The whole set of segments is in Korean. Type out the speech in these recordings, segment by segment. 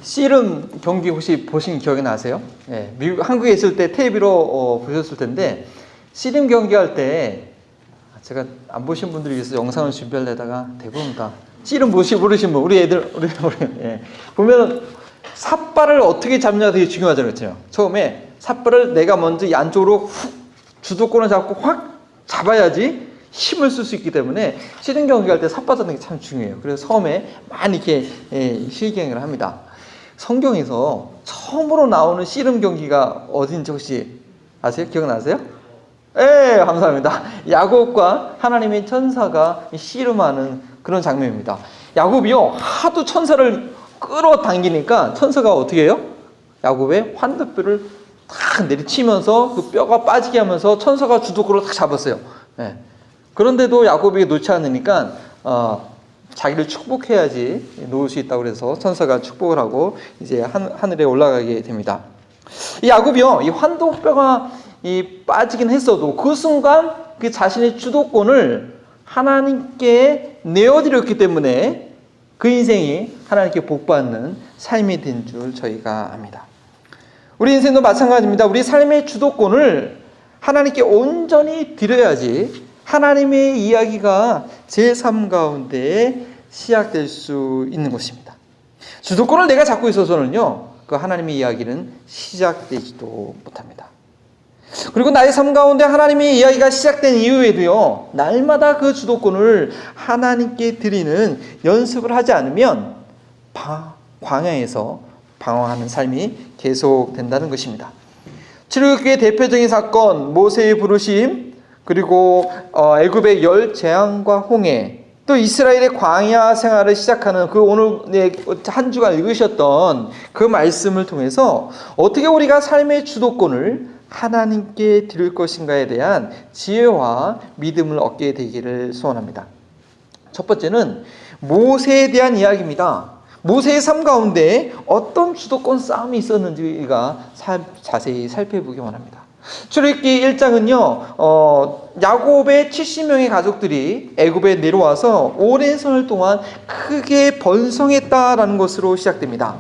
씨름 경기 혹시 보신 기억이 나세요? 예, 한국에 있을 때 텔레비로 보셨을 텐데 씨름 경기할 때 제가 안 보신 분들을 위해서 영상을 준비하려다가 대부분 다 씨름 모르신 분 우리 애들 우리 예. 보면 삿발을 어떻게 잡냐가 되게 중요하잖아요. 그렇죠? 처음에 삿발을 내가 먼저 안쪽으로 훅 주도권을 잡고 확 잡아야지 힘을 쓸 수 있기 때문에 씨름 경기할 때 삿발 잡는 게 참 중요해요. 그래서 처음에 많이 이렇게 실경을 합니다. 성경에서 처음으로 나오는 씨름 경기가 어딘지 혹시 아세요? 기억나세요? 예, 감사합니다. 야곱과 하나님의 천사가 씨름하는 그런 장면입니다. 야곱이요, 하도 천사를 끌어당기니까 천사가 어떻게 해요? 야곱의 환도뼈를 탁 내리치면서 그 뼈가 빠지게 하면서 천사가 주도권을 탁 잡았어요. 예. 그런데도 야곱이 놓지 않으니까 자기를 축복해야지 놓을 수 있다고 그래서 천사가 축복을 하고 이제 하늘에 올라가게 됩니다. 이 야곱이요, 이 환도뼈가 빠지긴 했어도 그 순간 그 자신의 주도권을 하나님께 내어드렸기 때문에 그 인생이 하나님께 복받는 삶이 된 줄 저희가 압니다. 우리 인생도 마찬가지입니다. 우리 삶의 주도권을 하나님께 온전히 드려야지 하나님의 이야기가 제 삶 가운데 시작될 수 있는 것입니다. 주도권을 내가 잡고 있어서는요, 그 하나님의 이야기는 시작되지도 못합니다. 그리고 나의 삶 가운데 하나님의 이야기가 시작된 이후에도요, 날마다 그 주도권을 하나님께 드리는 연습을 하지 않으면 광야에서 방황하는 삶이 계속된다는 것입니다. 출애굽기의 대표적인 사건, 모세의 부르심, 그리고 애굽의 열 재앙과 홍해, 또 이스라엘의 광야 생활을 시작하는 그 오늘 한 주간 읽으셨던 그 말씀을 통해서 어떻게 우리가 삶의 주도권을 하나님께 드릴 것인가에 대한 지혜와 믿음을 얻게 되기를 소원합니다. 첫 번째는 모세에 대한 이야기입니다. 모세의 삶 가운데 어떤 주도권 싸움이 있었는지 우리가 자세히 살펴보기 원합니다. 출애굽기 1장은요, 야곱의 70명의 가족들이 애굽에 내려와서 오랜 세월 동안 크게 번성했다라는 것으로 시작됩니다.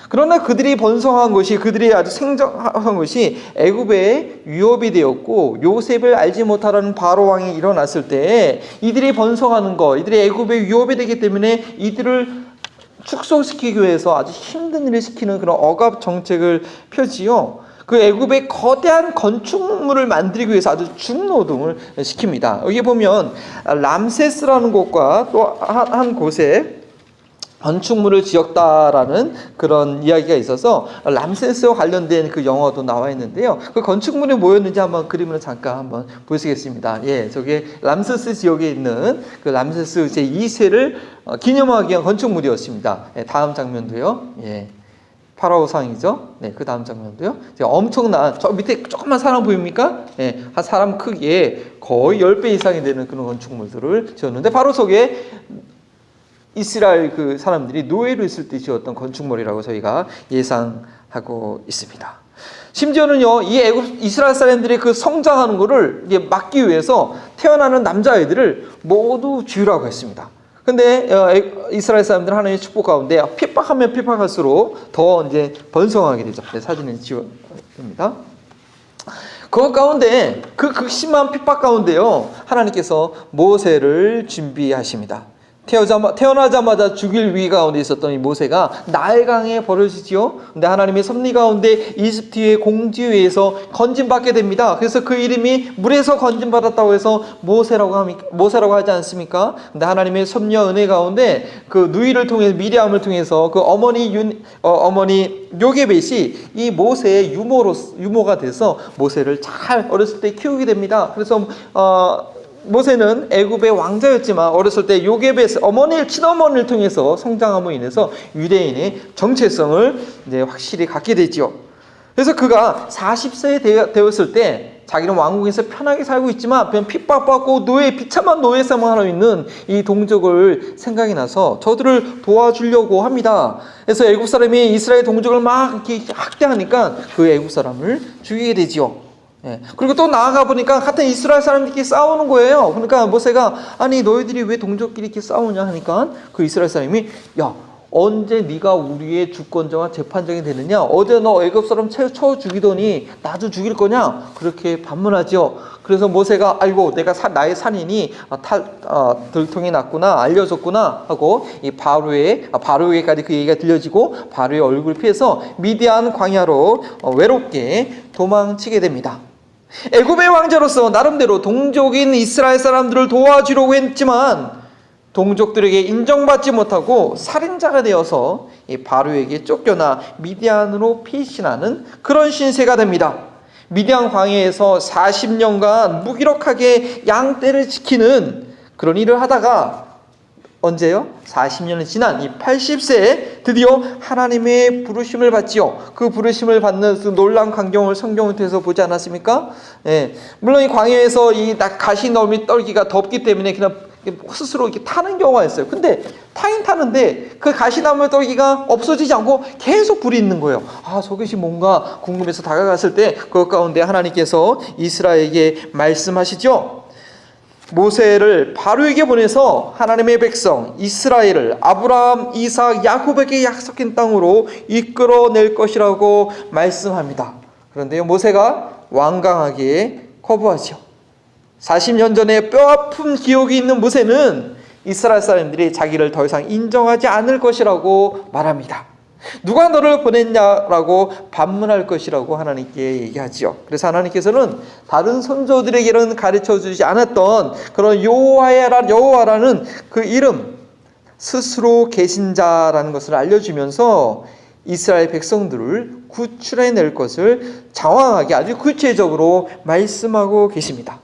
그러나 그들이 번성한 것이, 그들이 아주 생존한 것이 애굽의 위협이 되었고, 요셉을 알지 못하라는 바로 왕이 일어났을 때 이들이 번성하는 것, 이들이 애굽의 위협이 되기 때문에 이들을 축소시키기 위해서 아주 힘든 일을 시키는 그런 억압 정책을 펴지요. 그 애굽의 거대한 건축물을 만들기 위해서 아주 중노동을 시킵니다. 여기 보면 람세스라는 곳과 또 한 곳에 건축물을 지었다라는 그런 이야기가 있어서 람세스와 관련된 그 영어도 나와 있는데요. 그 건축물이 뭐였는지 한번 그림으로 잠깐 한번 보시겠습니다. 예, 저게 람세스 지역에 있는 그 람세스 제2세를 기념하기 위한 건축물이었습니다. 예, 다음 장면도요. 예. 파라오상이죠. 네, 그 다음 장면도요. 엄청난, 저 밑에 조그만 사람 보입니까? 네, 한 사람 크기에 거의 10배 이상이 되는 그런 건축물들을 지었는데, 바로 속에 이스라엘 그 사람들이 노예로 있을 때 지었던 건축물이라고 저희가 예상하고 있습니다. 심지어는요, 이 이스라엘 사람들이 그 성장하는 것을 막기 위해서 태어나는 남자아이들을 모두 죽이라고 했습니다. 근데 이스라엘 사람들은 하나님의 축복 가운데 핍박하면 핍박할수록 더 이제 번성하게 되죠. 네, 사진을 지워줍니다. 그 가운데 그 극심한 핍박 가운데요, 하나님께서 모세를 준비하십니다. 태어나자마자 죽일 위기 가운데 있었던 이 모세가 나일강에 버려지지요. 근데 하나님의 섭리 가운데 이집트의 공주에서 건진받게 됩니다. 그래서 그 이름이 물에서 건진받았다고 해서 모세라고 하지 않습니까? 근데 하나님의 섭리와 은혜 가운데 그 누이를 통해서, 미리암을 통해서 그 어머니 요게벳이 이 모세의 유모가 돼서 모세를 잘 어렸을 때 키우게 됩니다. 그래서 모세는 애굽의 왕자였지만 어렸을 때 요게벳 친어머니를 통해서 성장함으로 인해서 유대인의 정체성을 이제 확실히 갖게 되죠. 그래서 그가 40세 되었을 때 자기는 왕국에서 편하게 살고 있지만 핍박받고 비참한 노예 생활하고 있는 이 동족을 생각이 나서 저들을 도와주려고 합니다. 그래서 애굽 사람이 이스라엘 동족을 막 이렇게 학대하니까 그 애굽 사람을 죽이게 되지요. 예. 그리고 또 나아가 보니까 같은 이스라엘 사람들끼리 싸우는 거예요. 그러니까 모세가 아니 너희들이 왜 동족끼리 이렇게 싸우냐 하니까 그 이스라엘 사람이 야 언제 네가 우리의 주권자와 재판장이 되느냐? 어제 너 애굽 사람 쳐 죽이더니 나도 죽일 거냐? 그렇게 반문하죠. 그래서 모세가 아이고 내가 나의 산인이 들통이 났구나 알려졌구나 하고 이 바로에게까지 그 얘기가 들려지고 바로의 얼굴을 피해서 미디안 광야로 외롭게 도망치게 됩니다. 애굽의 왕자로서 나름대로 동족인 이스라엘 사람들을 도와주려고 했지만 동족들에게 인정받지 못하고 살인자가 되어서 이 바로에게 쫓겨나 미디안으로 피신하는 그런 신세가 됩니다. 미디안 광야에서 40년간 무기력하게 양떼를 지키는 그런 일을 하다가 언제요? 40년이 지난 이 80세에 드디어 하나님의 부르심을 받지요. 그 부르심을 받는 그 놀라운 광경을 성경을 통해서 보지 않았습니까? 예. 물론 이 광야에서 이 가시너미 떨기가 덥기 때문에 그냥 스스로 이렇게 타는 경우가 있어요. 근데 타긴 타는데 그 가시나무 떨기가 없어지지 않고 계속 불이 있는 거예요. 저것이 뭔가 궁금해서 다가갔을 때 그 가운데 하나님께서 이스라엘에게 말씀하시죠. 모세를 바로에게 보내서 하나님의 백성 이스라엘을 아브라함, 이삭, 야곱에게 약속한 땅으로 이끌어낼 것이라고 말씀합니다. 그런데 모세가 완강하게 거부하죠. 40년 전에 뼈아픈 기억이 있는 모세는 이스라엘 사람들이 자기를 더 이상 인정하지 않을 것이라고 말합니다. 누가 너를 보냈냐라고 반문할 것이라고 하나님께 얘기하지요. 그래서 하나님께서는 다른 선조들에게는 가르쳐 주지 않았던 그런 여호와라는 그 이름, 스스로 계신 자라는 것을 알려주면서 이스라엘 백성들을 구출해낼 것을 장황하게 아주 구체적으로 말씀하고 계십니다.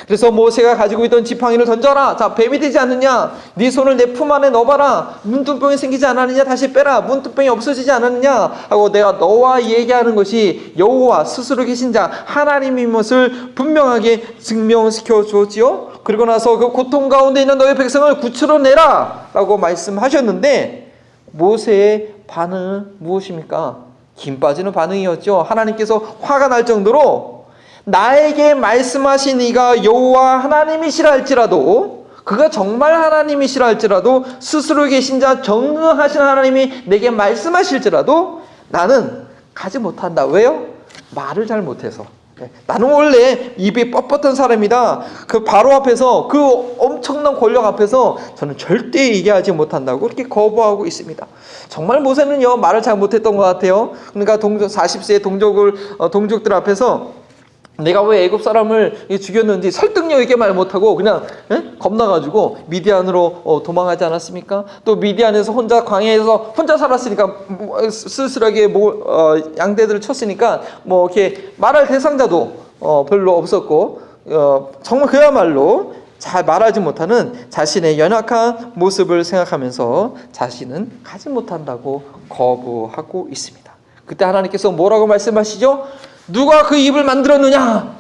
그래서 모세가 가지고 있던 지팡이를 던져라. 자, 뱀이 되지 않느냐? 네 손을 내 품 안에 넣어봐라. 문둥병이 생기지 않았느냐? 다시 빼라. 문둥병이 없어지지 않았느냐? 하고 내가 너와 얘기하는 것이 여호와 스스로 계신 자 하나님인 것을 분명하게 증명시켜 주었지요. 그리고 나서 그 고통 가운데 있는 너의 백성을 구출해내라 라고 말씀하셨는데 모세의 반응은 무엇입니까? 김 빠지는 반응이었죠. 하나님께서 화가 날 정도로 나에게 말씀하신 이가 여호와 하나님이시라 할지라도 그가 정말 하나님이시라 할지라도 스스로 계신 자 정의하신 하나님이 내게 말씀하실지라도 나는 가지 못한다. 왜요? 말을 잘 못해서. 나는 원래 입이 뻣뻣한 사람이다. 그 바로 앞에서 그 엄청난 권력 앞에서 저는 절대 얘기하지 못한다고 그렇게 거부하고 있습니다. 정말 모세는요 말을 잘 못했던 것 같아요. 그러니까 40세의 동족들 앞에서 내가 왜 애굽 사람을 죽였는지 설득력 있게 말 못하고 그냥 겁나가지고 미디안으로 도망하지 않았습니까? 또 미디안에서 혼자 광야에서 혼자 살았으니까 쓸쓸하게 양떼들을 쳤으니까 뭐 이렇게 말할 대상자도 별로 없었고 정말 그야말로 잘 말하지 못하는 자신의 연약한 모습을 생각하면서 자신은 가지 못한다고 거부하고 있습니다. 그때 하나님께서 뭐라고 말씀하시죠? 누가 그 입을 만들었느냐?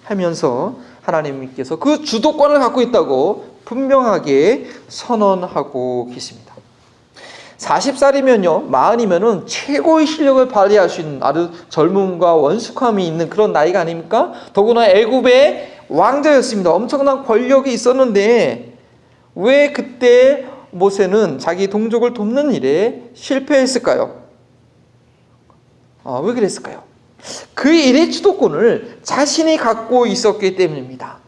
하면서 하나님께서 그 주도권을 갖고 있다고 분명하게 선언하고 계십니다. 40살이면요, 40이면은 최고의 실력을 발휘할 수 있는 아주 젊음과 원숙함이 있는 그런 나이가 아닙니까? 더구나 애굽의 왕자였습니다. 엄청난 권력이 있었는데 왜 그때 모세는 자기 동족을 돕는 일에 실패했을까요? 왜 그랬을까요? 그 일의 주도권을 자신이 갖고 있었기 때문입니다.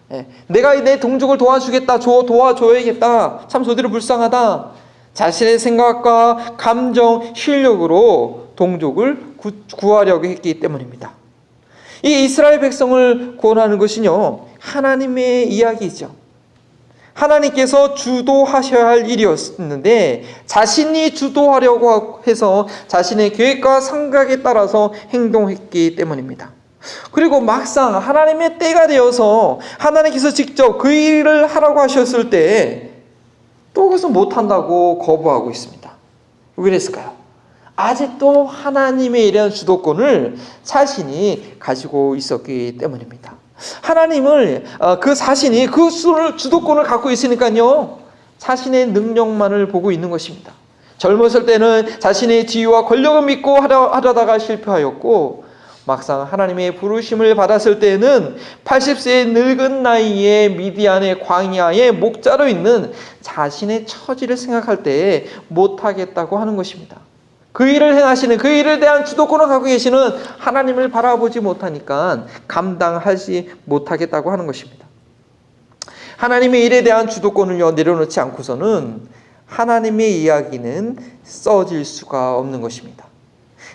내가 내 동족을 도와주겠다, 도와줘야겠다, 참 저들은 불쌍하다. 자신의 생각과 감정, 실력으로 동족을 구하려고 했기 때문입니다. 이 이스라엘 백성을 구원하는 것은요, 하나님의 이야기죠. 하나님께서 주도하셔야 할 일이었는데 자신이 주도하려고 해서 자신의 계획과 생각에 따라서 행동했기 때문입니다. 그리고 막상 하나님의 때가 되어서 하나님께서 직접 그 일을 하라고 하셨을 때 또 그것을 못한다고 거부하고 있습니다. 왜 그랬을까요? 아직도 하나님의 일에 대한 주도권을 자신이 가지고 있었기 때문입니다. 하나님을 자신이 그 주도권을 갖고 있으니까요 자신의 능력만을 보고 있는 것입니다. 젊었을 때는 자신의 지위와 권력을 믿고 하려다가 실패하였고 막상 하나님의 부르심을 받았을 때에는 80세의 늙은 나이에 미디안의 광야에 목자로 있는 자신의 처지를 생각할 때 못하겠다고 하는 것입니다. 그 일을 행하시는, 그 일에 대한 주도권을 갖고 계시는 하나님을 바라보지 못하니까 감당하지 못하겠다고 하는 것입니다. 하나님의 일에 대한 주도권을 내려놓지 않고서는 하나님의 이야기는 써질 수가 없는 것입니다.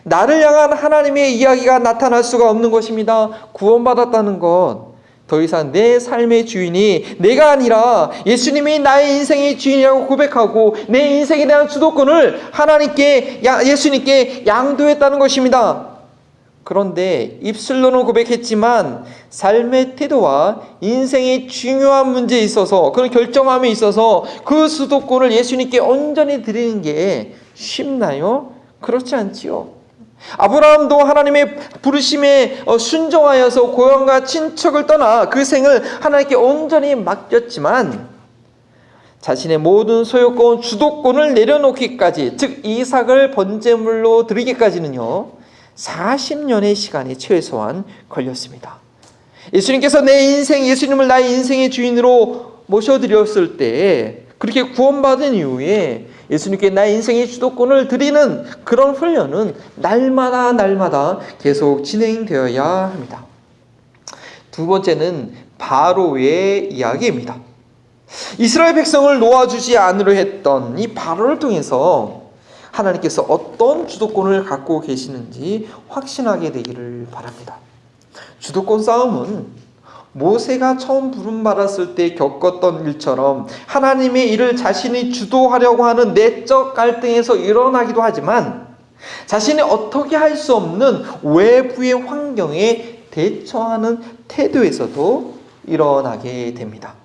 나를 향한 하나님의 이야기가 나타날 수가 없는 것입니다. 구원받았다는 것, 더 이상 내 삶의 주인이 내가 아니라 예수님이 나의 인생의 주인이라고 고백하고 내 인생에 대한 주도권을 하나님께, 예수님께 양도했다는 것입니다. 그런데 입술로는 고백했지만 삶의 태도와 인생의 중요한 문제에 있어서, 그런 결정함에 있어서 그 주도권을 예수님께 온전히 드리는 게 쉽나요? 그렇지 않지요. 아브라함도 하나님의 부르심에 순종하여서 고향과 친척을 떠나 그 생을 하나님께 온전히 맡겼지만 자신의 모든 소유권, 주도권을 내려놓기까지, 즉 이삭을 번제물로 드리기까지는요 40년의 시간이 최소한 걸렸습니다. 예수님께서 내 인생, 예수님을 나의 인생의 주인으로 모셔드렸을 때 그렇게 구원받은 이후에 예수님께 나의 인생의 주도권을 드리는 그런 훈련은 날마다 계속 진행되어야 합니다. 두 번째는 바로의 이야기입니다. 이스라엘 백성을 놓아주지 않으려 했던 이 바로를 통해서 하나님께서 어떤 주도권을 갖고 계시는지 확신하게 되기를 바랍니다. 주도권 싸움은 모세가 처음 부름받았을 때 겪었던 일처럼 하나님의 일을 자신이 주도하려고 하는 내적 갈등에서 일어나기도 하지만 자신이 어떻게 할 수 없는 외부의 환경에 대처하는 태도에서도 일어나게 됩니다.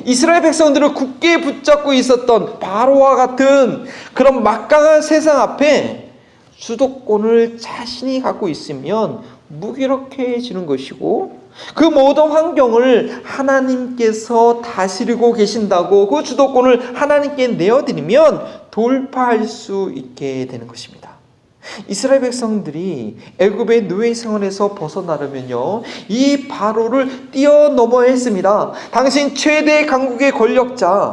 이스라엘 백성들을 굳게 붙잡고 있었던 바로와 같은 그런 막강한 세상 앞에 주도권을 자신이 갖고 있으면 무기력해지는 것이고, 그 모든 환경을 하나님께서 다스리고 계신다고 그 주도권을 하나님께 내어드리면 돌파할 수 있게 되는 것입니다. 이스라엘 백성들이 애굽의 노예 생활에서 벗어나려면요 이 바로를 뛰어넘어야 했습니다. 당신 최대 강국의 권력자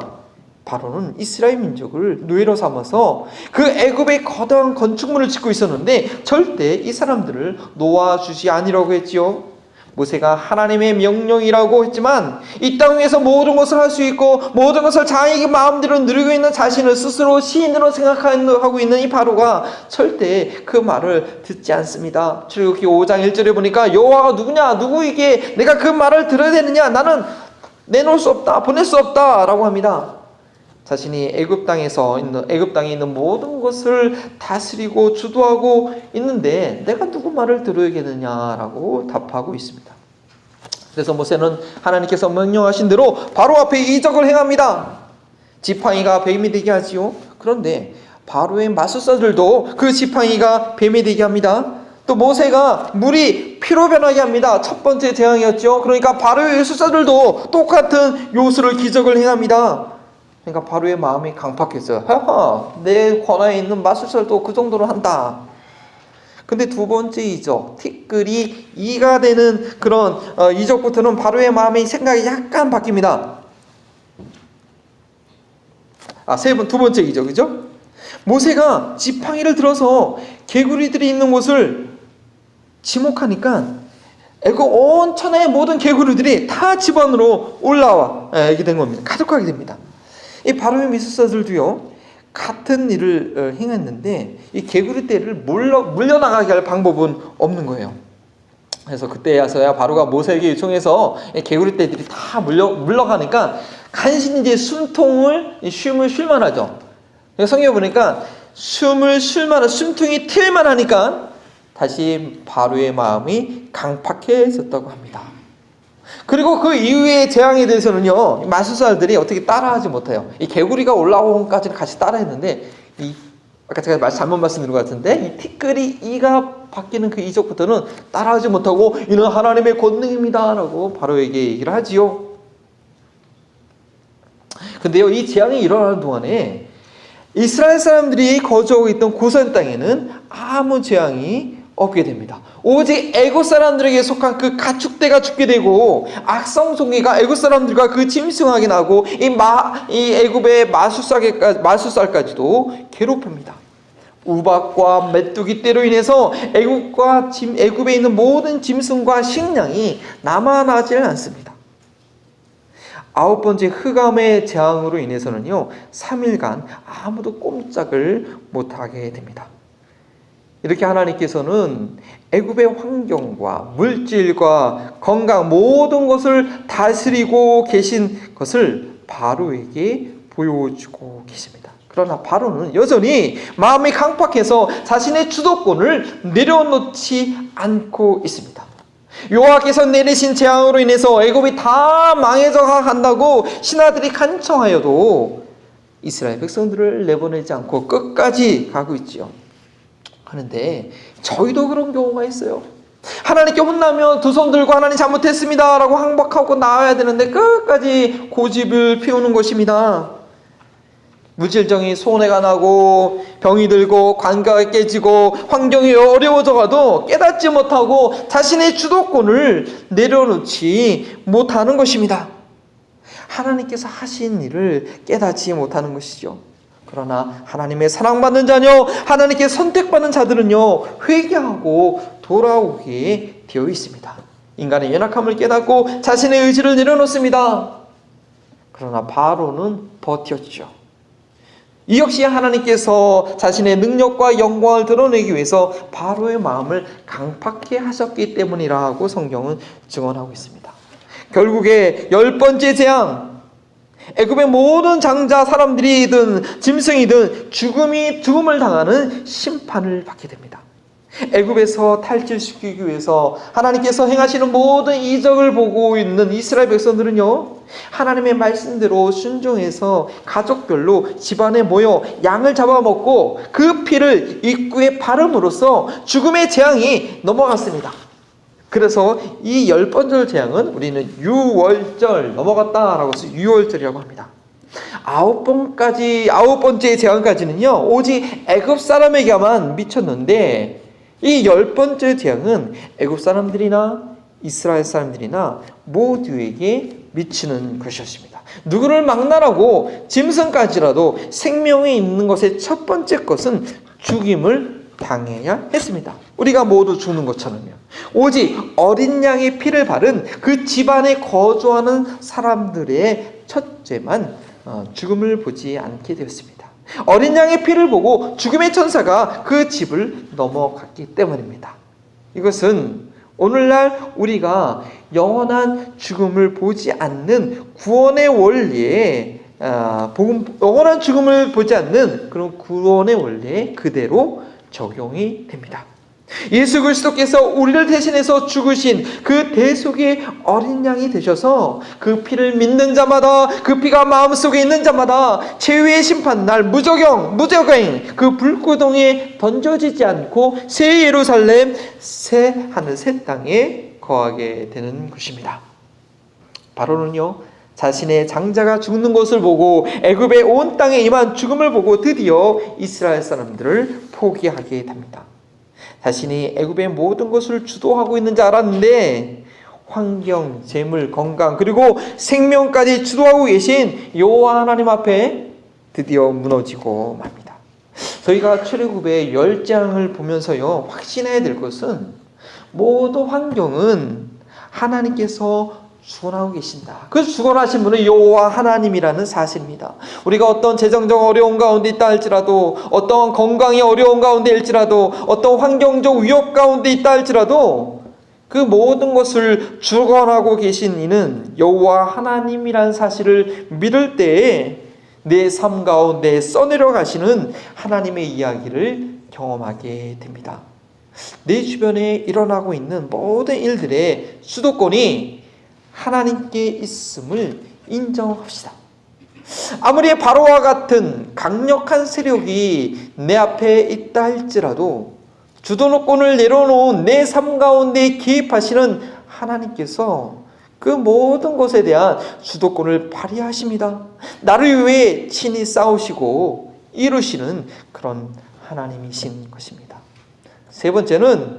바로는 이스라엘 민족을 노예로 삼아서 그 애굽의 거대한 건축물을 짓고 있었는데 절대 이 사람들을 놓아주지 않으려고 했지요. 모세가 하나님의 명령이라고 했지만 이 땅 위에서 모든 것을 할 수 있고 모든 것을 자기 마음대로 누리고 있는 자신을 스스로 시인으로 생각하고 있는 이 바로가 절대 그 말을 듣지 않습니다. 출애굽기 5장 1절에 보니까 여호와가 누구냐, 누구에게 내가 그 말을 들어야 되느냐, 나는 내놓을 수 없다, 보낼 수 없다 라고 합니다. 자신이 애굽 땅에 있는 모든 것을 다스리고 주도하고 있는데 내가 누구 말을 들어야겠느냐라고 답하고 있습니다. 그래서 모세는 하나님께서 명령하신 대로 바로 앞에 이적을 행합니다. 지팡이가 뱀이 되게 하지요. 그런데 바로의 마술사들도 그 지팡이가 뱀이 되게 합니다. 또 모세가 물이 피로 변하게 합니다. 첫 번째 재앙이었죠. 그러니까 바로의 마술사들도 똑같은 요술을, 기적을 행합니다. 그러니까 바로의 마음이 강팍했어요. 하하, 내 권하에 있는 마술사도 그 정도로 한다. 근데 두 번째 이적, 티끌이 이가 되는 그런 이적부터는 바로의 마음의 생각이 약간 바뀝니다. 두 번째 이적이죠. 모세가 지팡이를 들어서 개구리들이 있는 곳을 지목하니까 애굽 온 천하의 모든 개구리들이 다 집안으로 올라와 이렇게 된 겁니다. 가득하게 됩니다. 이 바로의 미술사들도요 같은 일을 행했는데 이 개구리 떼를 물려나가게 할 방법은 없는 거예요. 그래서 그때야서야 바로가 모세에게 요청해서 개구리 떼들이 다 물러가니까 간신히 이제 숨을 쉴만 하죠. 성경에 보니까 숨통이 트일만 하니까 다시 바로의 마음이 강팍해졌다고 합니다. 그리고 그 이후의 재앙에 대해서는요 마술사들이 어떻게 따라하지 못해요. 이 개구리가 올라온 것까지는 같이 따라했는데 아까 제가 잘못 말씀드린 것 같은데 이 티끌이 이가 바뀌는 그 이적부터는 따라하지 못하고 이는 하나님의 권능입니다 라고 바로에게 얘기를 하지요. 근데요 이 재앙이 일어나는 동안에 이스라엘 사람들이 거주하고 있던 고센 땅에는 아무 재앙이 없게 됩니다. 오직 애굽 사람들에게 속한 그 가축대가 죽게 되고 악성송이가 애굽 사람들과 그 짐승하게 나고 이 애굽의 마술살까지도 괴롭힙니다. 우박과 메뚜기 떼로 인해서 애굽에 있는 모든 짐승과 식량이 남아나질 않습니다. 9번째 흑암의 재앙으로 인해서는요, 3일간 아무도 꼼짝을 못하게 됩니다. 이렇게 하나님께서는 애굽의 환경과 물질과 건강 모든 것을 다스리고 계신 것을 바로에게 보여주고 계십니다. 그러나 바로는 여전히 마음이 강팍해서 자신의 주도권을 내려놓지 않고 있습니다. 여호와께서 내리신 재앙으로 인해서 애굽이 다 망해져 간다고 신하들이 간청하여도 이스라엘 백성들을 내보내지 않고 끝까지 가고 있지요. 그런데 저희도 그런 경우가 있어요. 하나님께 혼나면 두 손 들고 하나님 잘못했습니다 라고 항복하고 나와야 되는데 끝까지 고집을 피우는 것입니다. 물질적인 손해가 나고 병이 들고 관계가 깨지고 환경이 어려워져 가도 깨닫지 못하고 자신의 주도권을 내려놓지 못하는 것입니다. 하나님께서 하신 일을 깨닫지 못하는 것이죠. 그러나 하나님의 사랑받는 자녀, 하나님께 선택받는 자들은요, 회개하고 돌아오게 되어 있습니다. 인간의 연약함을 깨닫고 자신의 의지를 내려놓습니다. 그러나 바로는 버텼죠. 이 역시 하나님께서 자신의 능력과 영광을 드러내기 위해서 바로의 마음을 강팍해 하셨기 때문이라고 성경은 증언하고 있습니다. 결국에 10번째 재앙, 애굽의 모든 장자 사람들이든 짐승이든 죽음을 당하는 심판을 받게 됩니다. 애굽에서 탈출시키기 위해서 하나님께서 행하시는 모든 이적을 보고 있는 이스라엘 백성들은요, 하나님의 말씀대로 순종해서 가족별로 집안에 모여 양을 잡아먹고 그 피를 입구에 바름으로써 죽음의 재앙이 넘어갔습니다. 그래서 이 10번째 재앙은 우리는 유월절 넘어갔다라고 해서 유월절이라고 합니다. 9번째 재앙까지는요, 오직 애굽 사람에게만 미쳤는데 이 10번째 재앙은 애굽 사람들이나 이스라엘 사람들이나 모두에게 미치는 것이었습니다. 누구를 망나라고 짐승까지라도 생명이 있는 것의 첫 번째 것은 죽임을 당해야 했습니다. 우리가 모두 죽는 것처럼요. 오직 어린 양의 피를 바른 그 집안에 거주하는 사람들의 첫째만 죽음을 보지 않게 되었습니다. 어린 양의 피를 보고 죽음의 천사가 그 집을 넘어갔기 때문입니다. 이것은 오늘날 우리가 영원한 죽음을 보지 않는 구원의 원리에 영원한 죽음을 보지 않는 그런 구원의 원리에 그대로 적용이 됩니다. 예수 그리스도께서 우리를 대신해서 죽으신 그 대속의 어린 양이 되셔서 그 피를 믿는 자마다, 그 피가 마음속에 있는 자마다 최후의 심판날 무저갱 그 불구덩이에 던져지지 않고 새 예루살렘, 새 하늘, 새 땅에 거하게 되는 것입니다. 바로는요, 자신의 장자가 죽는 것을 보고 애굽의 온 땅에 임한 죽음을 보고 드디어 이스라엘 사람들을 포기하게 됩니다. 자신이 애굽의 모든 것을 주도하고 있는 줄 알았는데 환경, 재물, 건강 그리고 생명까지 주도하고 계신 여호와 하나님 앞에 드디어 무너지고 맙니다. 저희가 출애굽의 10장을 보면서요, 확신해야 될 것은 모든 환경은 하나님께서 주관하고 계신다. 그 주관하신 분은 여호와 하나님이라는 사실입니다. 우리가 어떤 재정적 어려움 가운데 있다 할지라도, 어떤 건강의 어려움 가운데 일지라도, 어떤 환경적 위협 가운데 있다 할지라도 그 모든 것을 주관하고 계신 이는 여호와 하나님이라는 사실을 믿을 때에 내 삶 가운데 써내려 가시는 하나님의 이야기를 경험하게 됩니다. 내 주변에 일어나고 있는 모든 일들의 주도권이 하나님께 있음을 인정합시다. 아무리 바로와 같은 강력한 세력이 내 앞에 있다 할지라도 주도권을 내려놓은 내 삶 가운데 개입하시는 하나님께서 그 모든 것에 대한 주도권을 발휘하십니다. 나를 위해 친히 싸우시고 이루시는 그런 하나님이신 것입니다. 세 번째는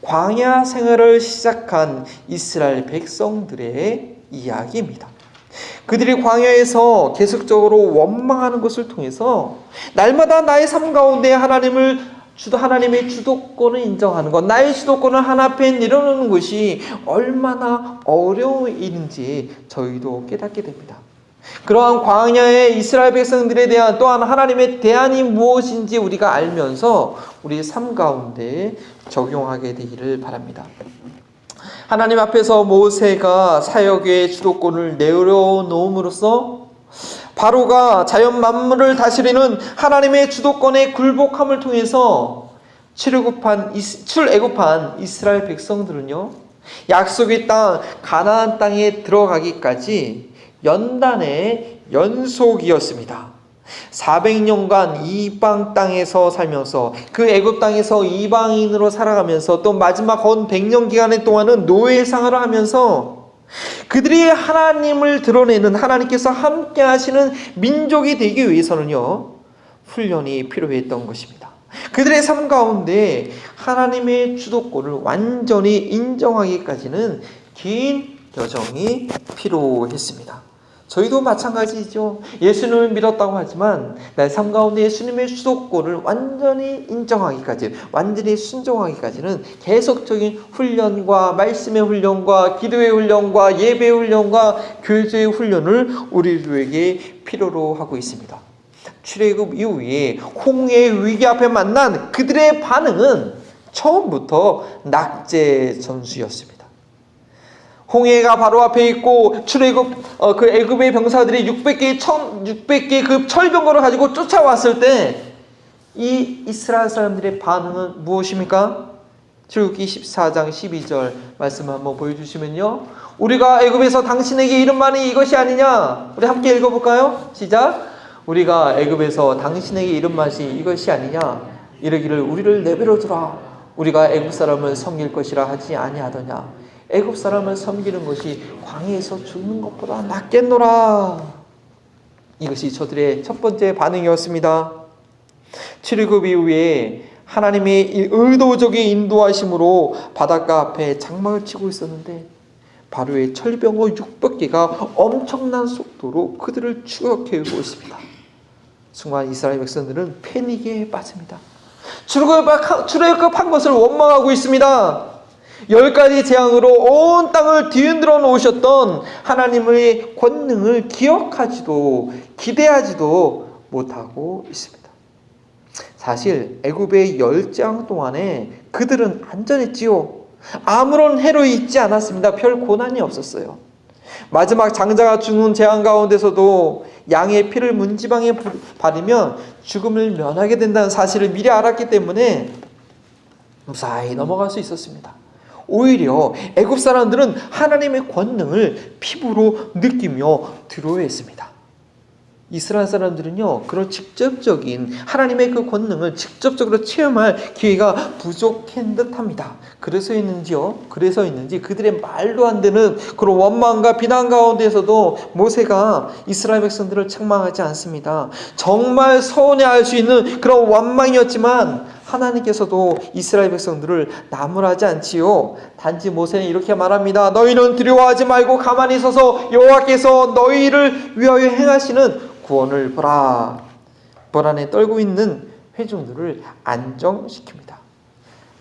광야 생활을 시작한 이스라엘 백성들의 이야기입니다. 그들이 광야에서 계속적으로 원망하는 것을 통해서 날마다 나의 삶 가운데 하나님의 주도권을 인정하는 것, 나의 주도권을 하나 앞에 내려놓는 것이 얼마나 어려운 일인지 저희도 깨닫게 됩니다. 그러한 광야의 이스라엘 백성들에 대한 또한 하나님의 대안이 무엇인지 우리가 알면서 우리 삶 가운데 적용하게 되기를 바랍니다. 하나님 앞에서 모세가 사역의 주도권을 내려놓음으로써 바로가 자연 만물을 다스리는 하나님의 주도권에 굴복함을 통해서 출애굽한 이스라엘 백성들은요, 약속의 땅 가나안 땅에 들어가기까지 연단의 연속이었습니다. 400년간 이방 땅에서 살면서 그 애굽 땅에서 이방인으로 살아가면서 또 마지막 건 100년 기간 동안은 노예 생활을 하면서 그들이 하나님을 드러내는, 하나님께서 함께 하시는 민족이 되기 위해서는요, 훈련이 필요했던 것입니다. 그들의 삶 가운데 하나님의 주도권을 완전히 인정하기까지는 긴 여정이 필요했습니다. 저희도 마찬가지죠. 예수님을 믿었다고 하지만 내 삶 가운데 예수님의 주도권을 완전히 인정하기까지, 완전히 순종하기까지는 계속적인 훈련과 말씀의 훈련과 기도의 훈련과 예배의 훈련과 교제의 훈련을 우리들에게 필요로 하고 있습니다. 출애굽 이후에 홍해의 위기 앞에 만난 그들의 반응은 처음부터 낙제 전수였습니다. 홍해가 바로 앞에 있고 그 애굽의 병사들이 600개의 그 철병거를 가지고 쫓아왔을 때 이 이스라엘 사람들의 반응은 무엇입니까? 출애굽기 14장 12절 말씀 한번 보여주시면요, 우리가 애굽에서 당신에게 이른 말이 이것이 아니냐. 우리 함께 읽어볼까요? 시작. 우리가 애굽에서 당신에게 이른 말이 이것이 아니냐. 이르기를 우리를 내버려 두라. 우리가 애굽 사람을 섬길 것이라 하지 아니하더냐. 애굽 사람을 섬기는 것이 광야에서 죽는 것보다 낫겠노라. 이것이 저들의 첫 번째 반응이었습니다. 출애굽 이후에 하나님의 의도적인 인도하심으로 바닷가 앞에 장막을 치고 있었는데 바로의 철병거 600개가 엄청난 속도로 그들을 추격해오고 있습니다. 순간 이스라엘 백성들은 패닉에 빠집니다. 출애굽한 것을 원망하고 있습니다. 10가지 재앙으로 온 땅을 뒤흔들어 놓으셨던 하나님의 권능을 기억하지도 기대하지도 못하고 있습니다. 사실 애굽의 10재앙 동안에 그들은 안전했지요. 아무런 해로이 있지 않았습니다. 별 고난이 없었어요. 마지막 장자가 죽는 재앙 가운데서도 양의 피를 문지방에 바르면 죽음을 면하게 된다는 사실을 미리 알았기 때문에 무사히 넘어갈 수 있었습니다. 오히려 애굽 사람들은 하나님의 권능을 피부로 느끼며 두려워했습니다. 이스라엘 사람들은요, 그런 직접적인 하나님의 그 권능을 직접적으로 체험할 기회가 부족한 듯합니다. 그래서였는지 그들의 말도 안 되는 그런 원망과 비난 가운데서도 모세가 이스라엘 백성들을 책망하지 않습니다. 정말 서운해할 수 있는 그런 원망이었지만 하나님께서도 이스라엘 백성들을 나무라지 않지요. 단지 모세는 이렇게 말합니다. 너희는 두려워하지 말고 가만히 서서 여호와께서 너희를 위하여 행하시는 구원을 보라. 불안에 떨고 있는 회중들을 안정시킵니다.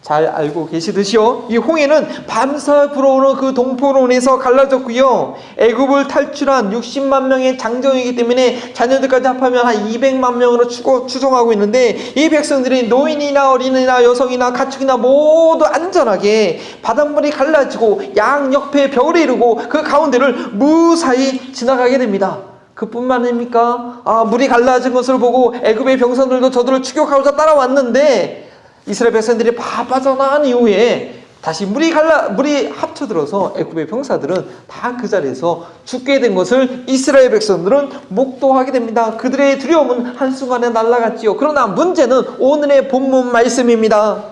잘 알고 계시듯이요, 이 홍해는 밤새 불어오는 그 동포론에서 갈라졌고요, 애굽을 탈출한 60만 명의 장정이기 때문에 자녀들까지 합하면 한 200만 명으로 추정하고 있는데, 이 백성들이 노인이나 어린이나 여성이나 가축이나 모두 안전하게 바닷물이 갈라지고 양옆에 벽을 이루고 그 가운데를 무사히 지나가게 됩니다. 그뿐만 아닙니까? 물이 갈라진 것을 보고 애굽의 병사들도 저들을 추격하고자 따라왔는데 이스라엘 백성들이 빠져나간 이후에 다시 물이 합쳐들어서 애굽의 병사들은 다 그 자리에서 죽게 된 것을 이스라엘 백성들은 목도하게 됩니다. 그들의 두려움은 한순간에 날아갔지요. 그러나 문제는 오늘의 본문 말씀입니다.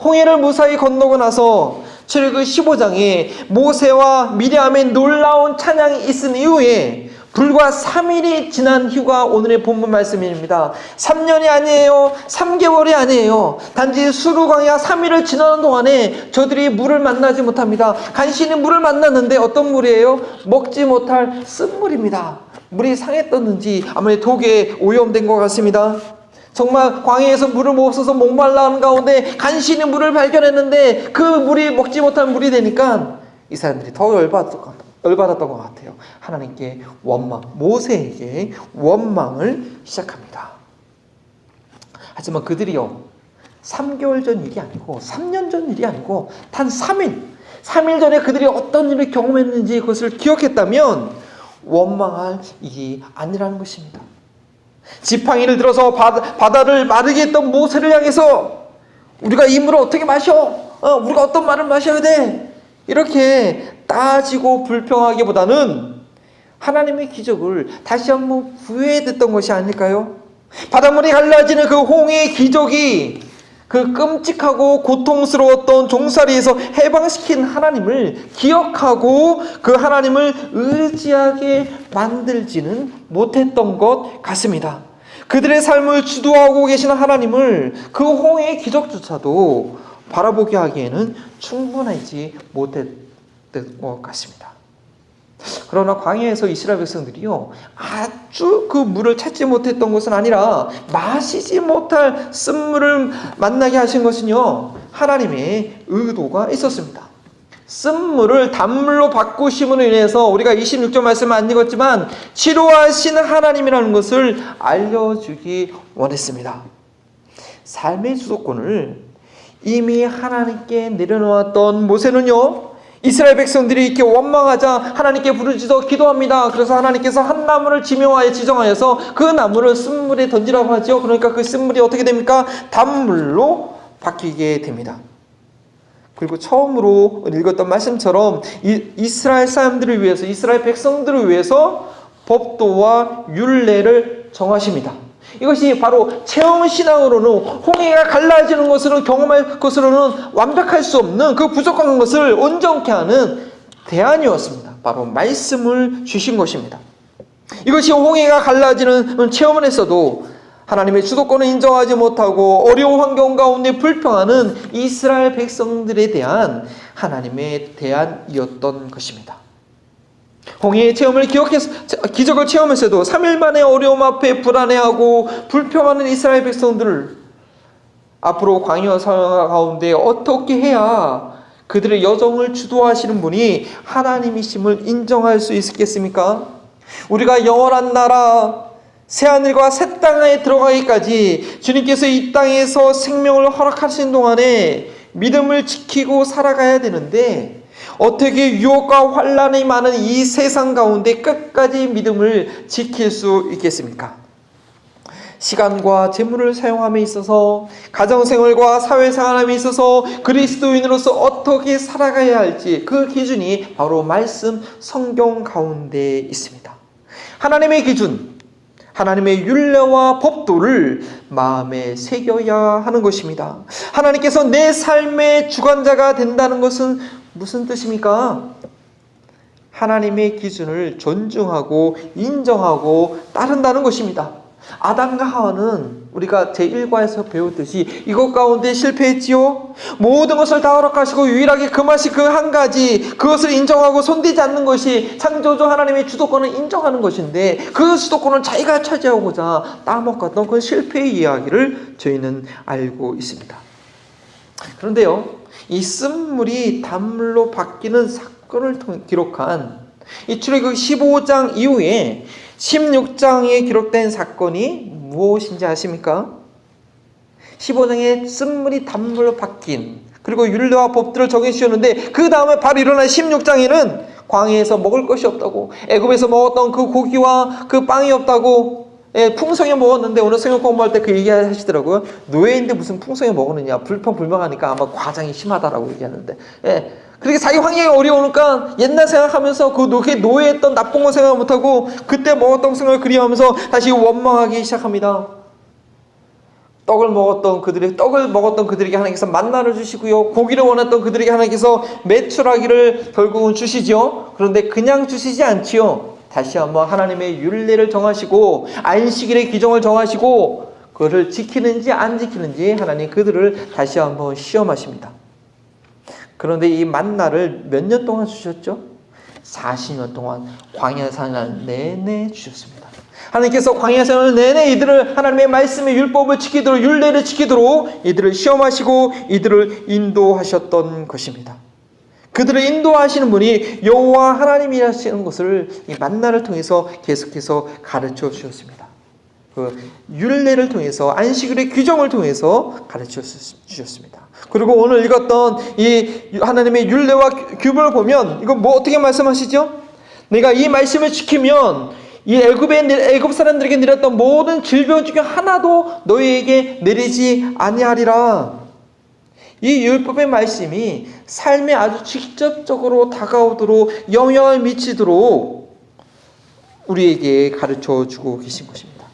홍해를 무사히 건너고 나서 출애굽 15장에 모세와 미리암의 놀라운 찬양이 있은 이후에 불과 3일이 지난 후가 오늘의 본문 말씀입니다. 3년이 아니에요. 3개월이 아니에요. 단지 수르광야 3일을 지나는 동안에 저들이 물을 만나지 못합니다. 간신히 물을 만났는데 어떤 물이에요? 먹지 못할 쓴물입니다. 물이 상했었는지 아무래도 독에 오염된 것 같습니다. 정말 광야에서 물을 못 써서 목말라 하는 가운데 간신히 물을 발견했는데 그 물이 먹지 못한 물이 되니까 이 사람들이 더 열받았던 것 같아요. 하나님께 모세에게 원망을 시작합니다. 하지만 그들이요, 3개월 전 일이 아니고 3년 전 일이 아니고 단 3일 전에 그들이 어떤 일을 경험했는지 그것을 기억했다면 원망할 일이 아니라는 것입니다. 지팡이를 들어서 바다를 마르게 했던 모세를 향해서 우리가 이 물을 어떻게 마셔? 우리가 어떤 말을 마셔야 돼? 이렇게 따지고 불평하기보다는 하나님의 기적을 다시 한번 구해야 됐던 것이 아닐까요? 바닷물이 갈라지는 그 홍해의 기적이 그 끔찍하고 고통스러웠던 종살이에서 해방시킨 하나님을 기억하고 그 하나님을 의지하게 만들지는 못했던 것 같습니다. 그들의 삶을 주도하고 계시는 하나님을 그 홍해의 기적조차도 바라보게 하기에는 충분하지 못했던 것 같습니다. 그러나 광야에서 이스라엘 백성들이요, 아주 그 물을 찾지 못했던 것은 아니라 마시지 못할 쓴물을 만나게 하신 것은요, 하나님의 의도가 있었습니다. 쓴물을 단물로 바꾸심으로 인해서 우리가 26절 말씀을 안 읽었지만 치료하시는 하나님이라는 것을 알려주기 원했습니다. 삶의 주도권을 이미 하나님께 내려놓았던 모세는요, 이스라엘 백성들이 이렇게 원망하자 하나님께 부르짖어 기도합니다. 그래서 하나님께서 한 나무를 지정하여서 그 나무를 쓴물에 던지라고 하죠. 그러니까 그 쓴물이 어떻게 됩니까? 단물로 바뀌게 됩니다. 그리고 처음으로 읽었던 말씀처럼 이스라엘 사람들을 위해서, 이스라엘 백성들을 위해서 법도와 율례를 정하십니다. 이것이 바로 체험신앙으로는, 홍해가 갈라지는 것으로, 경험할 것으로는 완벽할 수 없는 그 부족한 것을 온전케 하는 대안이었습니다. 바로 말씀을 주신 것입니다. 이것이 홍해가 갈라지는 체험을 했어도 하나님의 주도권을 인정하지 못하고 어려운 환경 가운데 불평하는 이스라엘 백성들에 대한 하나님의 대안이었던 것입니다. 홍해의 체험을 기적을 체험했어도 3일 만에 어려움 앞에 불안해하고 불평하는 이스라엘 백성들을 앞으로 광야 상황 가운데 어떻게 해야 그들의 여정을 주도하시는 분이 하나님이심을 인정할 수 있겠습니까? 우리가 영원한 나라, 새하늘과 새 땅에 들어가기까지 주님께서 이 땅에서 생명을 허락하신 동안에 믿음을 지키고 살아가야 되는데, 어떻게 유혹과 환난이 많은 이 세상 가운데 끝까지 믿음을 지킬 수 있겠습니까? 시간과 재물을 사용함에 있어서, 가정생활과 사회생활함에 있어서 그리스도인으로서 어떻게 살아가야 할지 그 기준이 바로 말씀 성경 가운데 있습니다. 하나님의 기준, 하나님의 율례와 법도를 마음에 새겨야 하는 것입니다. 하나님께서 내 삶의 주관자가 된다는 것은 무슨 뜻입니까? 하나님의 기준을 존중하고 인정하고 따른다는 것입니다. 아담과 하와는 우리가 제1과에서 배웠듯이 이것 가운데 실패했지요. 모든 것을 다 허락하시고 유일하게 금하신 그 한 가지, 그것을 인정하고 손대지 않는 것이 창조주 하나님의 주도권을 인정하는 것인데, 그 주도권을 자기가 차지하고자 따먹었던 그 실패의 이야기를 저희는 알고 있습니다. 그런데요, 이 쓴물이 단물로 바뀌는 사건을 기록한 이 출애굽 15장 이후에 16장에 기록된 사건이 무엇인지 아십니까? 15장에 쓴물이 단물로 바뀐, 그리고 율례와 법들을 정해주셨는데, 그 다음에 바로 일어난 16장에는 광야에서 먹을 것이 없다고, 애굽에서 먹었던 그 고기와 그 빵이 없다고, 풍성에 먹었는데, 오늘 성경 공부할 때 그 얘기 하시더라고요. 노예인데 무슨 풍성에 먹었느냐, 불평불만하니까 아마 과장이 심하다라고 얘기하는데, 그렇게 자기 환경이 어려우니까 옛날 생각하면서 그 노예했던 나쁜 거 생각 못하고 그때 먹었던 생각을 그리워하면서 다시 원망하기 시작합니다. 떡을 먹었던 그들에게 하나님께서 만나를 주시고요, 고기를 원했던 그들에게 하나님께서 메추라기를 결국은 주시죠. 그런데 그냥 주시지 않지요. 다시 한번 하나님의 율례를 정하시고 안식일의 규정을 정하시고 그것을 지키는지 안 지키는지 하나님 그들을 다시 한번 시험하십니다. 그런데 이 만나를 몇 년 동안 주셨죠? 40년 동안 광야 생활 내내 주셨습니다. 하나님께서 광야 생활 내내 이들을 하나님의 말씀의 율법을 지키도록 율례를 지키도록 이들을 시험하시고 이들을 인도하셨던 것입니다. 그들을 인도하시는 분이 여호와 하나님이라시는 것을 이 만나를 통해서 계속해서 가르쳐 주셨습니다. 그 율례를 통해서 안식일의 규정을 통해서 가르쳐 주셨습니다. 그리고 오늘 읽었던 이 하나님의 율례와 규범을 보면 이거 뭐 어떻게 말씀하시죠? 내가 이 말씀을 지키면 이 애굽 사람들에게 내렸던 모든 질병 중에 하나도 너희에게 내리지 아니하리라. 이 율법의 말씀이 삶에 아주 직접적으로 다가오도록 영향을 미치도록 우리에게 가르쳐 주고 계신 것입니다.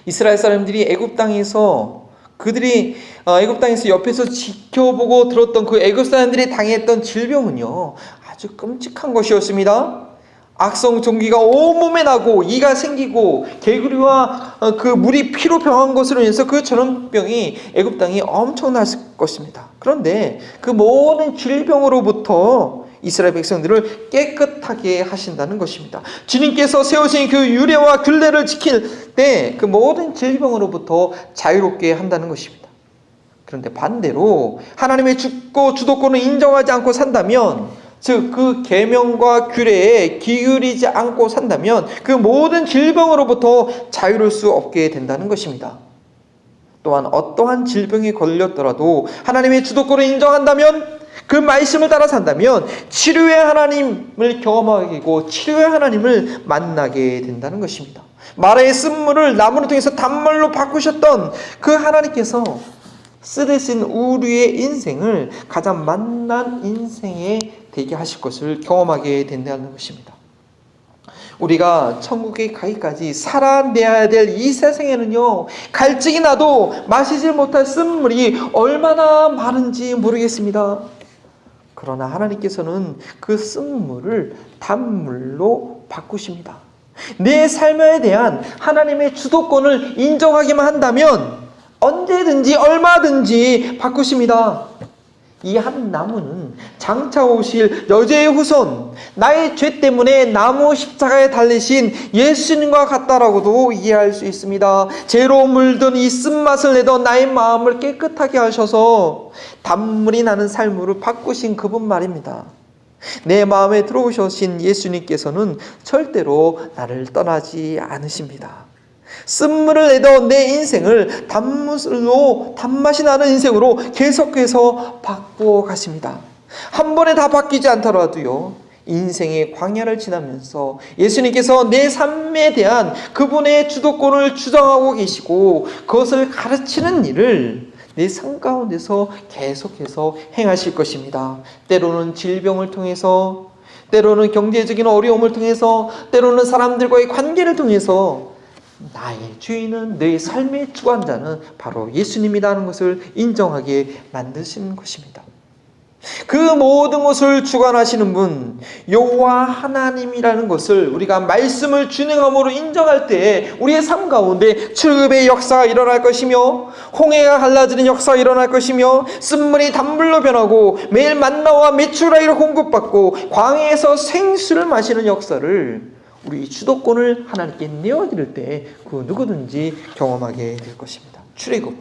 이스라엘 사람들이 애굽 땅에서 그들이 애굽 땅에서 옆에서 지켜보고 들었던 그 애굽 사람들이 당했던 질병은요 아주 끔찍한 것이었습니다. 악성 종기가 온몸에 나고 이가 생기고 개구리와 그 물이 피로 병한 것으로 인해서 그 전염병이 애굽 땅이 엄청났을 것입니다. 그런데 그 모든 질병으로부터 이스라엘 백성들을 깨끗하게 하신다는 것입니다. 주님께서 세우신 그 율례와 규례를 지킬 때 그 모든 질병으로부터 자유롭게 한다는 것입니다. 그런데 반대로 하나님의 주도권을 인정하지 않고 산다면 즉 그 계명과 규례에 기울이지 않고 산다면 그 모든 질병으로부터 자유로울 수 없게 된다는 것입니다. 또한 어떠한 질병에 걸렸더라도 하나님의 주도권을 인정한다면 그 말씀을 따라 산다면 치료의 하나님을 경험하게 되고 치료의 하나님을 만나게 된다는 것입니다. 마라의 쓴물을 나무를 통해서 단물로 바꾸셨던 그 하나님께서 쓰대신 우리의 인생을 가장 만난 인생에 되게 하실 것을 경험하게 된다는 것입니다. 우리가 천국에 가기까지 살아내야 될 이 세상에는요 갈증이 나도 마시지 못할 쓴물이 얼마나 많은지 모르겠습니다. 그러나 하나님께서는 그 쓴물을 단물로 바꾸십니다. 내 삶에 대한 하나님의 주도권을 인정하기만 한다면 언제든지 얼마든지 바꾸십니다. 이 한 나무는 장차 오실 여자의 후손, 나의 죄 때문에 나무 십자가에 달리신 예수님과 같다라고도 이해할 수 있습니다. 죄로 물든 이 쓴맛을 내던 나의 마음을 깨끗하게 하셔서 단물이 나는 삶으로 바꾸신 그분 말입니다. 내 마음에 들어오신 예수님께서는 절대로 나를 떠나지 않으십니다. 쓴물을 내던 내 인생을 단맛이 나는 인생으로 계속해서 바꾸어 가십니다. 한 번에 다 바뀌지 않더라도요 인생의 광야를 지나면서 예수님께서 내 삶에 대한 그분의 주도권을 주장하고 계시고 그것을 가르치는 일을 내 삶 가운데서 계속해서 행하실 것입니다. 때로는 질병을 통해서, 때로는 경제적인 어려움을 통해서, 때로는 사람들과의 관계를 통해서 나의 주인은, 내 삶의 주관자는 바로 예수님이라는 것을 인정하게 만드시는 것입니다. 그 모든 것을 주관하시는 분 여호와 하나님이라는 것을 우리가 말씀을 준행함으로 인정할 때 우리의 삶 가운데 출급의 역사가 일어날 것이며 홍해가 갈라지는 역사가 일어날 것이며 쓴물이 단물로 변하고 매일 만나와 메추라기로 공급받고 광야에서 생수를 마시는 역사를 우리 주도권을 하나님께 내어드릴 때 그 누구든지 경험하게 될 것입니다. 출애굽,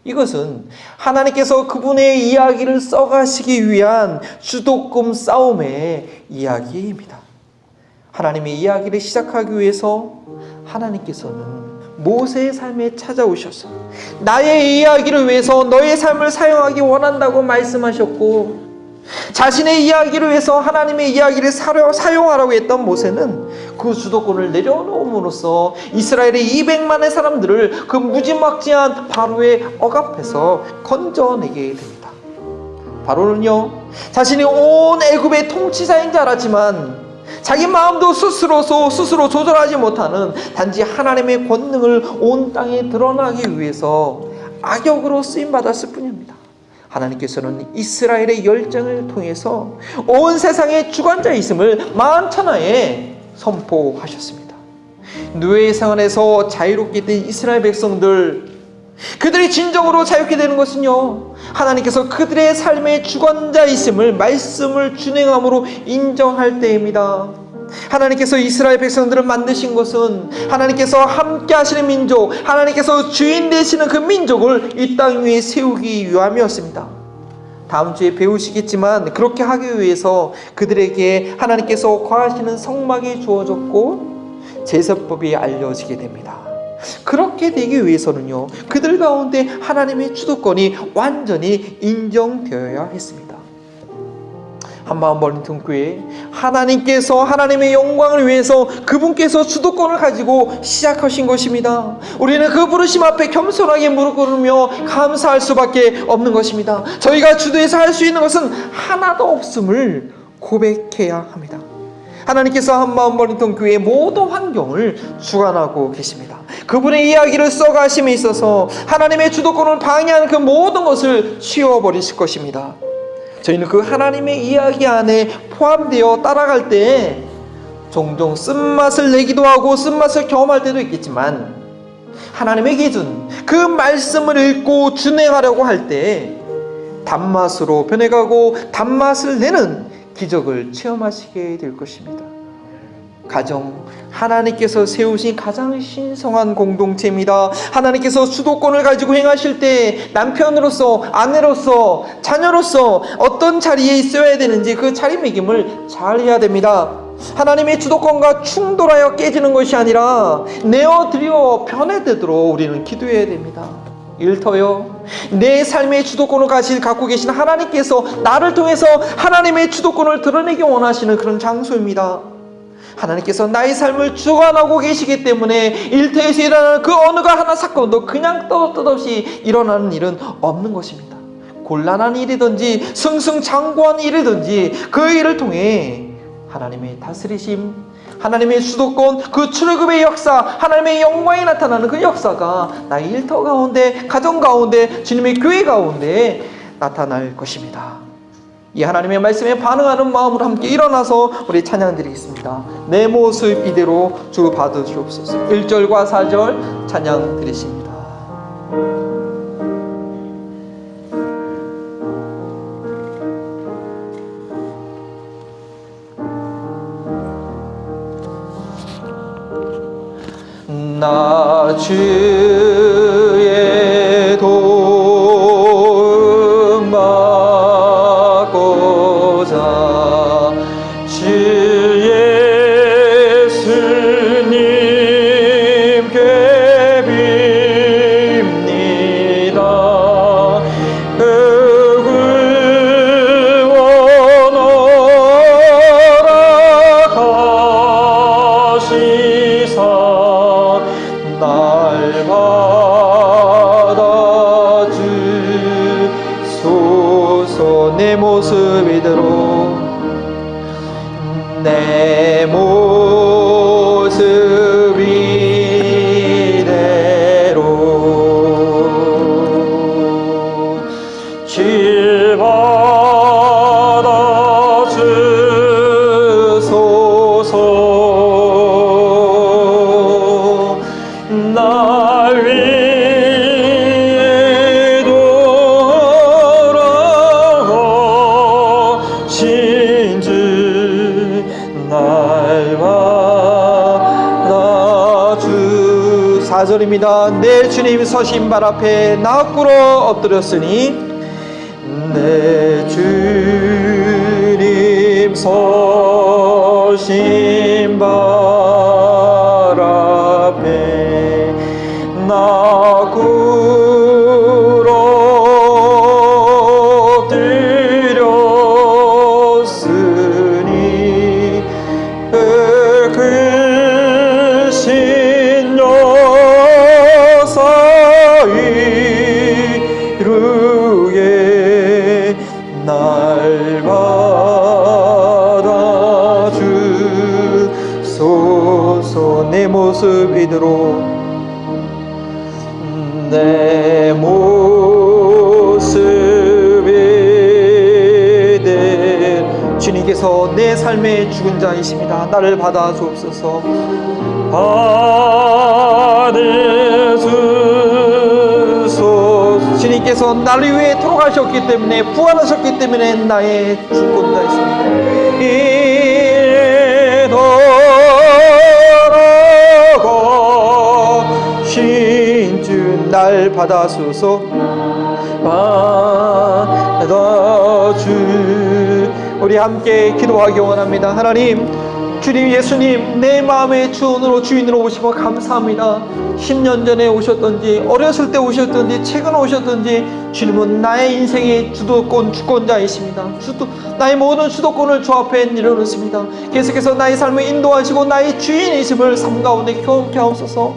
이것은 하나님께서 그분의 이야기를 써가시기 위한 주도권 싸움의 이야기입니다. 하나님의 이야기를 시작하기 위해서 하나님께서는 모세의 삶에 찾아오셔서 나의 이야기를 위해서 너의 삶을 사용하기 원한다고 말씀하셨고, 자신의 이야기를 위해서 하나님의 이야기를 사용하라고 했던 모세는 그 주도권을 내려놓음으로써 이스라엘의 200만의 사람들을 그 무지막지한 바로의 억압에서 건져내게 됩니다. 바로는요, 자신이 온 애굽의 통치자인 줄 알았지만 자기 마음도 스스로 조절하지 못하는 단지 하나님의 권능을 온 땅에 드러나기 위해서 악역으로 쓰임받았을 뿐입니다. 하나님께서는 이스라엘의 열정을 통해서 온 세상의 주관자이심을 만천하에 선포하셨습니다. 노예의 생활에서 자유롭게 된 이스라엘 백성들, 그들이 진정으로 자유롭게 되는 것은요, 하나님께서 그들의 삶의 주관자이심을, 말씀을 준행함으로 인정할 때입니다. 하나님께서 이스라엘 백성들을 만드신 것은 하나님께서 함께 하시는 민족, 하나님께서 주인 되시는 그 민족을 이 땅 위에 세우기 위함이었습니다. 다음 주에 배우시겠지만 그렇게 하기 위해서 그들에게 하나님께서 거하시는 성막이 주어졌고 제사법이 알려지게 됩니다. 그렇게 되기 위해서는요, 그들 가운데 하나님의 주도권이 완전히 인정되어야 했습니다. 한마음 버린턴 교회, 하나님께서 하나님의 영광을 위해서 그분께서 주도권을 가지고 시작하신 것입니다. 우리는 그 부르심 앞에 겸손하게 무릎 꿇으며 감사할 수밖에 없는 것입니다. 저희가 주도해서 할 수 있는 것은 하나도 없음을 고백해야 합니다. 하나님께서 한마음 버린턴 교회의 모든 환경을 주관하고 계십니다. 그분의 이야기를 써가심에 있어서 하나님의 주도권을 방해하는 그 모든 것을 치워버리실 것입니다. 저희는 그 하나님의 이야기 안에 포함되어 따라갈 때 종종 쓴맛을 내기도 하고 쓴맛을 경험할 때도 있겠지만, 하나님의 기준, 그 말씀을 읽고 준행하려고 할 때 단맛으로 변해가고 단맛을 내는 기적을 체험하시게 될 것입니다. 가정, 하나님께서 세우신 가장 신성한 공동체입니다. 하나님께서 주도권을 가지고 행하실 때 남편으로서, 아내로서, 자녀로서 어떤 자리에 있어야 되는지 그 자리매김을 잘 해야 됩니다. 하나님의 주도권과 충돌하여 깨지는 것이 아니라 내어드려 변해되도록 우리는 기도해야 됩니다. 일터요, 내 삶의 주도권을 갖고 계신 하나님께서 나를 통해서 하나님의 주도권을 드러내기 원하시는 그런 장소입니다. 하나님께서 나의 삶을 주관하고 계시기 때문에 일터에서 일어나는 그 어느 하나 사건도 그냥 뜻없이 일어나는 일은 없는 것입니다. 곤란한 일이든지 승승장구한 일이든지 그 일을 통해 하나님의 다스리심, 하나님의 주도권, 그 출애굽의 역사, 하나님의 영광이 나타나는 그 역사가 나의 일터 가운데, 가정 가운데, 주님의 교회 가운데 나타날 것입니다. 이 하나님의 말씀에 반응하는 마음으로 함께 일어나서 우리 찬양 드리겠습니다. 내 모습 이대로 주 받으시옵소서. 1절과 4절 찬양 드리십니다. 나 주의 도움 받고자 주 예수님께 빕니다. 그 구원하라 하시사 날 받아주소서. 내 모습 이대로, 내 모습 이대로 주 받아주소서. 날 위해 돌아오신 주 날 받아주. 4절입니다. 내 주님 서신 발 앞에 나 꿇어 엎드렸으니 내 주님 서신 발 앞에 나 꿇어 엎드렸으니 그 신 역사 이루게 날 받아주소서. 하나님께서 내 삶의 죽은 자이십니다. 나를 받아 주옵소서. 받으소서. 주님께서 나를 위해 돌아가셨기 때문에, 부활하셨기 때문에 나의 죽은 자이십니다. 이더라고 신주 날 받아소서. 받아주. 우리 함께 기도하기 원합니다. 하나님, 주님 예수님, 내 마음의 주인으로 오시고 감사합니다. 10년 전에 오셨던지, 어렸을 때 오셨던지, 최근에 오셨던지, 주님은 나의 인생의 주권자이십니다. 나의 모든 주도권을 주 앞에 내려놓습니다. 계속해서 나의 삶을 인도하시고 나의 주인이심을 삶 가운데 경험케 하옵소서.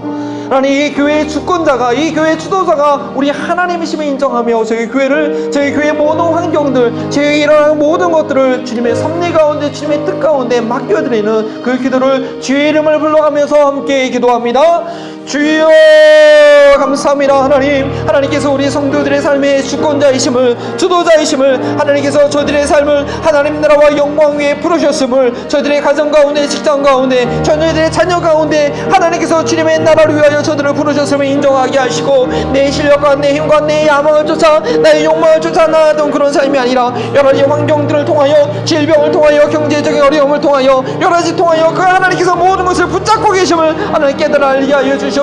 하나님, 이 교회의 주권자가, 이 교회의 주도자가 우리 하나님이심을 인정하며 저희 교회의 모든 환경들, 저희 일어나는 모든 것들을 주님의 섭리 가운데, 주님의 뜻 가운데 맡겨드리는 그 기도를 주의 이름을 불러가면서 함께 기도합니다. 주여 감사합니다. 하나님께서 우리 성도들의 삶의 주권자이심을, 주도자이심을, 하나님께서 저들의 삶을 하나님 나라와 영광 위에 부르셨음을, 저들의 가정 가운데, 직장 가운데, 저희들의 자녀 가운데 하나님께서 주님의 나라를 위하여 저들을 부르셨음을 인정하게 하시고, 내 실력과 내 힘과 내 야망을 쫓아, 나의 욕망을 쫓아 나아던 그런 삶이 아니라 여러 가지 환경들을 통하여, 질병을 통하여, 경제적인 어려움을 통하여, 여러 가지 통하여 그 하나님께서 모든 것을 붙잡고 계심을 하나님 깨달아 알게 하여 주시옵소서.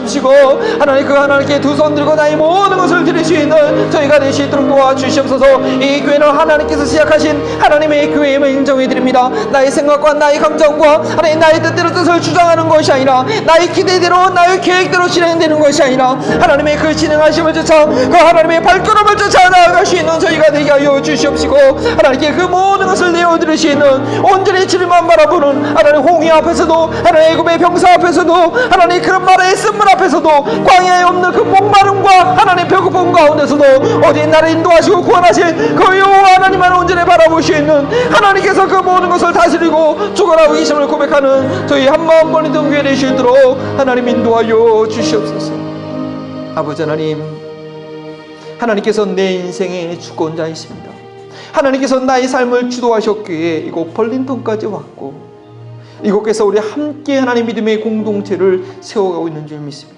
하나님, 그 하나님께 두 손 들고 나의 모든 것을 드릴 수 있는 저희가 될 수 있도록 도와주시옵소서. 이 교회는 하나님께서 시작하신 하나님의 교회임을 인정해드립니다. 나의 생각과 나의 감정과 하나님 나의 뜻대로 뜻을 주장하는 것이 아니라, 나의 기대대로 나의 계획대로 진행되는 것이 아니라, 하나님의 그 진행하심을 쫓아, 그 하나님의 발걸음을 쫓아 나아갈 수 있는 저희가 되게 하여 주시옵시고, 하나님께 그 모든 것을 내어드릴 수 있는, 온전히 주님만 바라보는 하나님, 홍해 앞에서도, 하나님 애굽의 병사 앞에서도, 하나님 그런 말의 쓴물 앞에서도, 광야에 없는 그 목마름과 하나님 배고픔 가운데서도 어디 나를 인도하시고 구원하신 그 여호와 하나님만 온전히 바라보시는 하나님께서 그 모든 것을 다스리고 주관하고 계심을 고백하는 저희 한마음 번이던 교회 되시도록 하나님 인도하여 주시옵소서. 아버지 하나님, 하나님께서 내 인생의 주권자이십니다. 하나님께서 나의 삶을 주도하셨기에 이곳 벌린턴까지 왔고, 이곳에서 우리 함께 하나님 믿음의 공동체를 세워가고 있는 줄 믿습니다.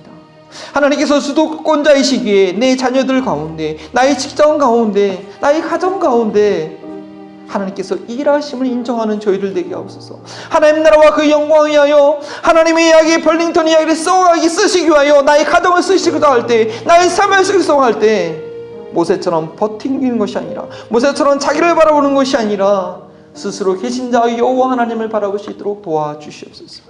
하나님께서 주도권자이시기에 내 자녀들 가운데, 나의 직장 가운데, 나의 가정 가운데 하나님께서 일하심을 인정하는 저희들 되게 하옵소서. 하나님 나라와 그 영광을 위하여, 하나님의 이야기, 벌링턴 이야기를 쓰시기 위하여 나의 가정을 쓰시고자 할 때, 나의 삶을 쓰시고자 할 때, 모세처럼 버티는 것이 아니라, 모세처럼 자기를 바라보는 것이 아니라 스스로 계신 자 여호와 하나님을 바라볼 수 있도록 도와주시옵소서.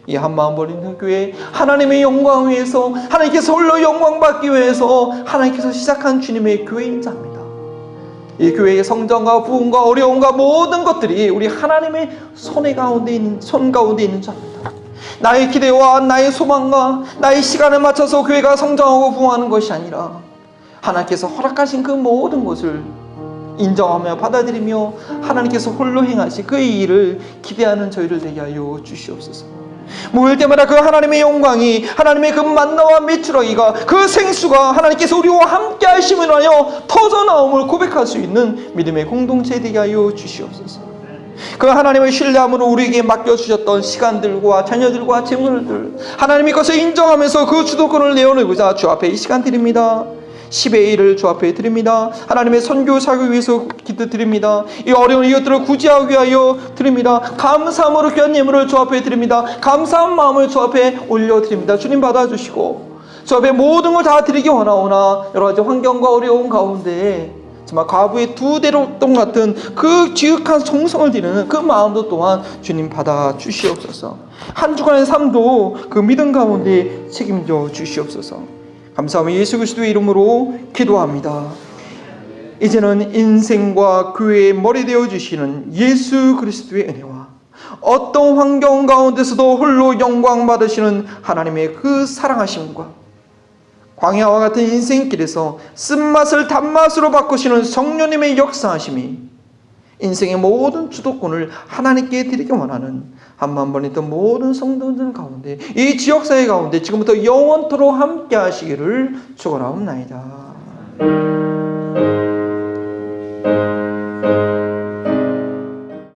이 한마음 버린 교회, 하나님의 영광 위해서, 하나님께서 홀로 영광 받기 위해서 하나님께서 시작한 주님의 교회인 자입니다. 이 교회의 성장과 부흥과 어려움과 모든 것들이 우리 하나님의 손 가운데 있는 자입니다. 나의 기대와 나의 소망과 나의 시간에 맞춰서 교회가 성장하고 부흥하는 것이 아니라, 하나님께서 허락하신 그 모든 것을 인정하며 받아들이며 하나님께서 홀로 행하신 그 일을 기대하는 저희를 되게 하여 주시옵소서. 모일 때마다 그 하나님의 영광이, 하나님의 그 만나와 메추라기가, 그 생수가 하나님께서 우리와 함께 하심을 하여 터져나옴을 고백할 수 있는 믿음의 공동체 되게 하여 주시옵소서. 그 하나님의 신뢰함으로 우리에게 맡겨주셨던 시간들과 자녀들과 재물들, 하나님의 것을 인정하면서 그 주도권을 내어내고자 주 앞에 이 시간 드립니다. 10의 1을 주 앞에 드립니다. 하나님의 선교 사역을 위해서 기도드립니다. 이 어려운 이것들을 구제하기 위하여 드립니다. 감사함으로 귀한 예물을 주 앞에 드립니다. 감사한 마음을 주 앞에 올려드립니다. 주님 받아주시고, 주 앞에 모든 걸 다 드리기 원하오나 여러 가지 환경과 어려움 가운데 정말 과부의 두 대로똥 같은 그 지극한 정성을 드리는 그 마음도 또한 주님 받아주시옵소서. 한 주간의 삶도 그 믿음 가운데 책임져 주시옵소서. 감사하며 예수 그리스도의 이름으로 기도합니다. 이제는 인생과 교회의 머리 되어 주시는 예수 그리스도의 은혜와 어떤 환경 가운데서도 홀로 영광 받으시는 하나님의 그 사랑하심과 광야와 같은 인생길에서 쓴맛을 단맛으로 바꾸시는 성령님의 역사하심이 인생의 모든 주도권을 하나님께 드리기 원하는 한만 번 있던 모든 성도들 가운데, 이 지역사회 가운데 지금부터 영원토록 함께 하시기를 축원하옵나이다.